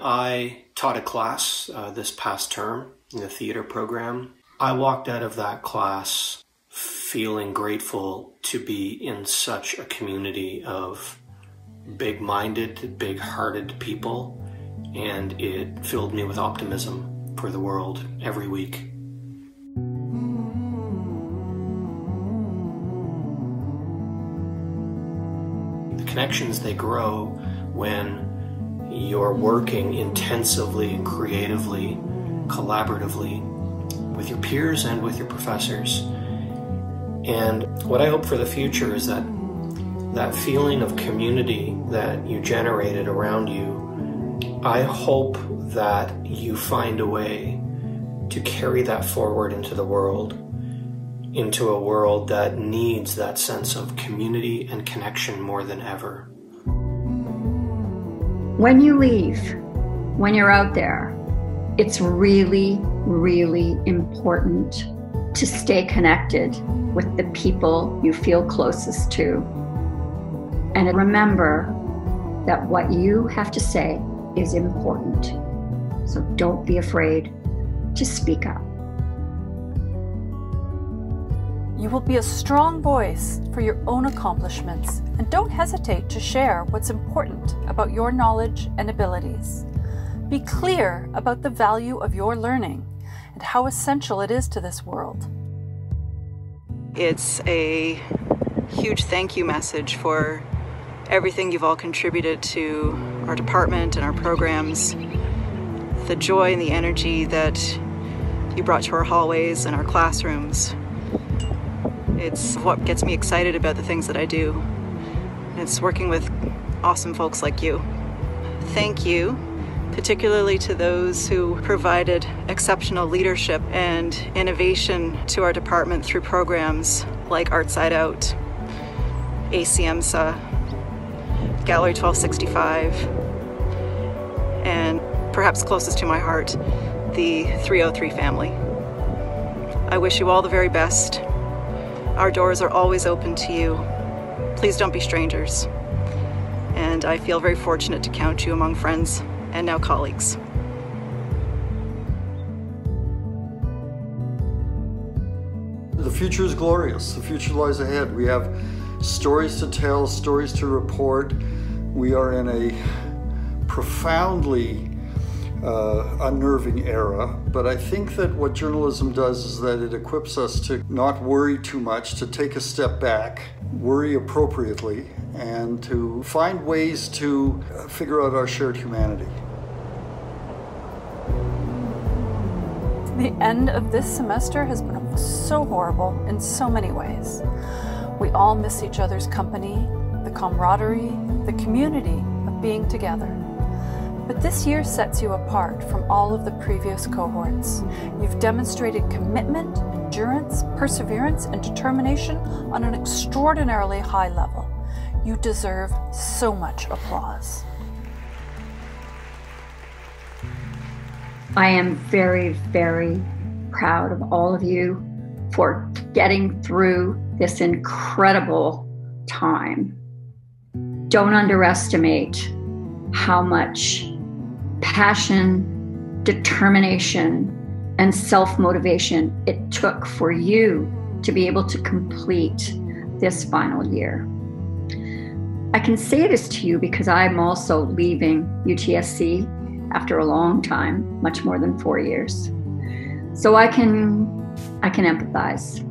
I taught a class this past term in the theater program. I walked out of that class feeling grateful to be in such a community of big-minded, big-hearted people, and it filled me with optimism for the world every week. The connections, they grow when you're working intensively, creatively, collaboratively with your peers and with your professors. And what I hope for the future is that feeling of community that you generated around you, I hope that you find a way to carry that forward into the world, into a world that needs that sense of community and connection more than ever. When you leave, when you're out there, it's really, really important to stay connected with the people you feel closest to. And remember that what you have to say is important. So don't be afraid to speak up. You will be a strong voice for your own accomplishments, and don't hesitate to share what's important about your knowledge and abilities. Be clear about the value of your learning and how essential it is to this world. It's a huge thank you message for everything you've all contributed to our department and our programs, the joy and the energy that you brought to our hallways and our classrooms. It's what gets me excited about the things that I do. It's working with awesome folks like you. Thank you, particularly to those who provided exceptional leadership and innovation to our department through programs like Art Side Out, ACM Gallery 1265, and perhaps closest to my heart, the 303 family. I wish you all the very best. Our doors are always open to you. Please don't be strangers. And I feel very fortunate to count you among friends and now colleagues. The future is glorious. The future lies ahead. We have stories to tell, stories to report. We are in a profoundly unnerving era, but I think that what journalism does is that it equips us to not worry too much, to take a step back, worry appropriately, and to find ways to figure out our shared humanity. The end of this semester has been so horrible in so many ways. We all miss each other's company, the camaraderie, the community of being together. But this year sets you apart from all of the previous cohorts. You've demonstrated commitment, endurance, perseverance, and determination on an extraordinarily high level. You deserve so much applause. I am very, very proud of all of you for getting through this incredible time. Don't underestimate how much passion, determination, and self-motivation it took for you to be able to complete this final year. I can say this to you because I'm also leaving UTSC after a long time, much more than 4 years. So I can empathize.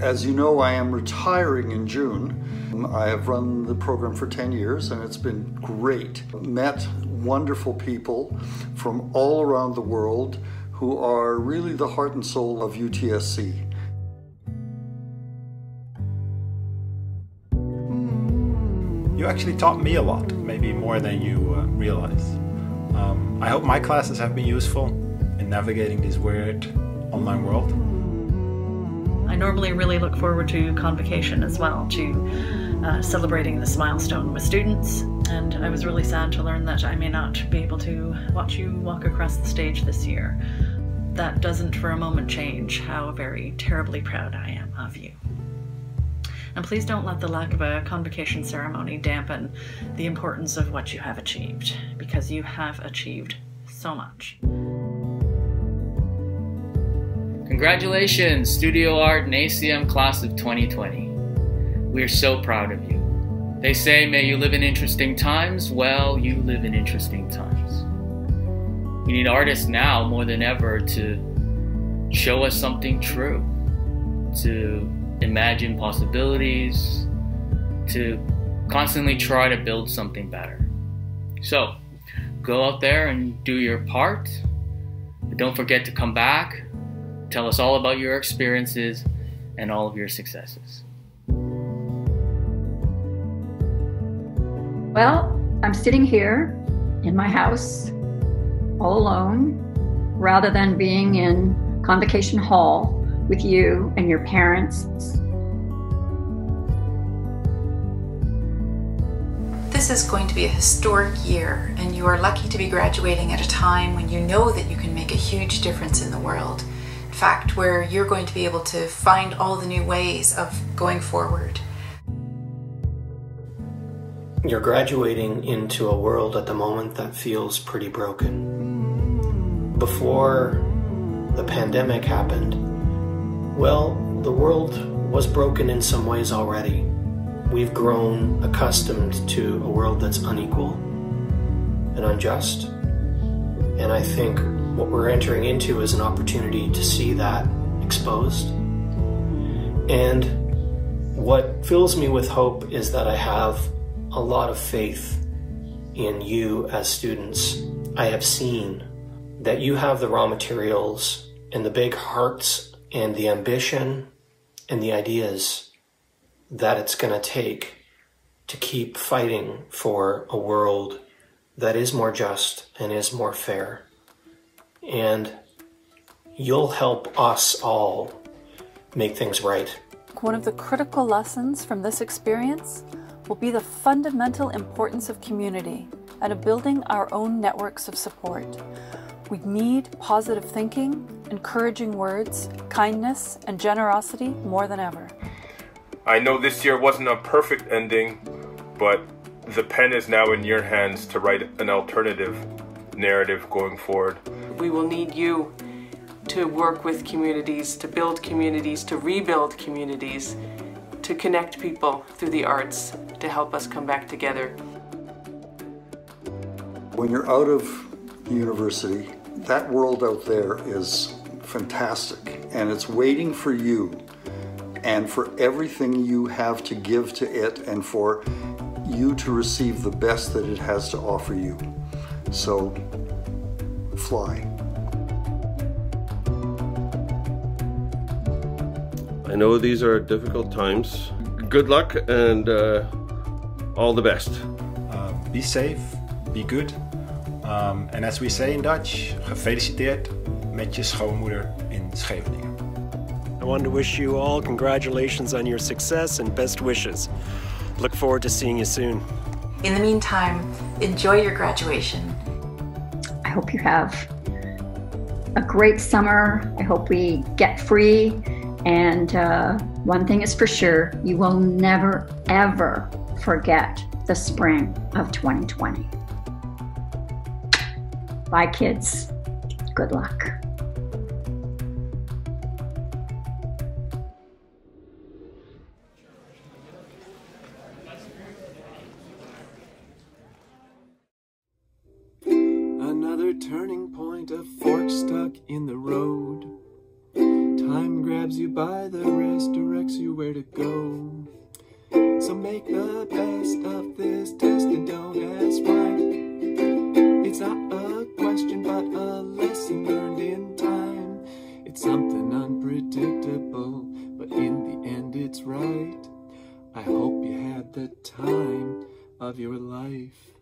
As you know, I am retiring in June. I have run the program for 10 years and it's been great. Met wonderful people from all around the world who are really the heart and soul of UTSC. You actually taught me a lot, maybe more than you realize. I hope my classes have been useful in navigating this weird online world. I normally really look forward to convocation as well, to celebrating this milestone with students, and I was really sad to learn that I may not be able to watch you walk across the stage this year. That doesn't for a moment change how very terribly proud I am of you. And please don't let the lack of a convocation ceremony dampen the importance of what you have achieved, because you have achieved so much. Congratulations, Studio Art and ACM Class of 2020. We are so proud of you. They say, may you live in interesting times. Well, you live in interesting times. We need artists now more than ever to show us something true, to imagine possibilities, to constantly try to build something better. So, go out there and do your part. But don't forget to come back, tell us all about your experiences and all of your successes. Well, I'm sitting here in my house all alone, rather than being in Convocation Hall with you and your parents. This is going to be a historic year, and you are lucky to be graduating at a time when you know that you can make a huge difference in the world. In fact, where you're going to be able to find all the new ways of going forward. You're graduating into a world at the moment that feels pretty broken. Before the pandemic happened, well, the world was broken in some ways already. We've grown accustomed to a world that's unequal and unjust. And I think what we're entering into is an opportunity to see that exposed. And what fills me with hope is that I have a lot of faith in you as students. I have seen that you have the raw materials and the big hearts and the ambition and the ideas that it's going to take to keep fighting for a world that is more just and is more fair. And you'll help us all make things right. One of the critical lessons from this experience will be the fundamental importance of community and of building our own networks of support. We need positive thinking, encouraging words, kindness, and generosity more than ever. I know this year wasn't a perfect ending, but the pen is now in your hands to write an alternative narrative going forward. We will need you to work with communities, to build communities, to rebuild communities, to connect people through the arts, to help us come back together. When you're out of university, that world out there is fantastic, and it's waiting for you and for everything you have to give to it and for you to receive the best that it has to offer you. So, fly. I know these are difficult times. Good luck and all the best. Be safe, be good. En as we say in Dutch, gefeliciteerd met je schoonmoeder in Scheveningen. I wanted to wish you all congratulations on your success and best wishes. Look forward to seeing you soon. In the meantime, enjoy your graduation. I hope you have a great summer. I hope we get free. And one thing is for sure, you will never, ever forget the spring of 2020. Bye, kids. Good luck. Another turning point, a fork stuck in the road. Time grabs you by the wrist, directs you where to go. So make the best of this test and don't ask why. It's not a question, but a lesson learned in time. It's something unpredictable, but in the end it's right. I hope you had the time of your life.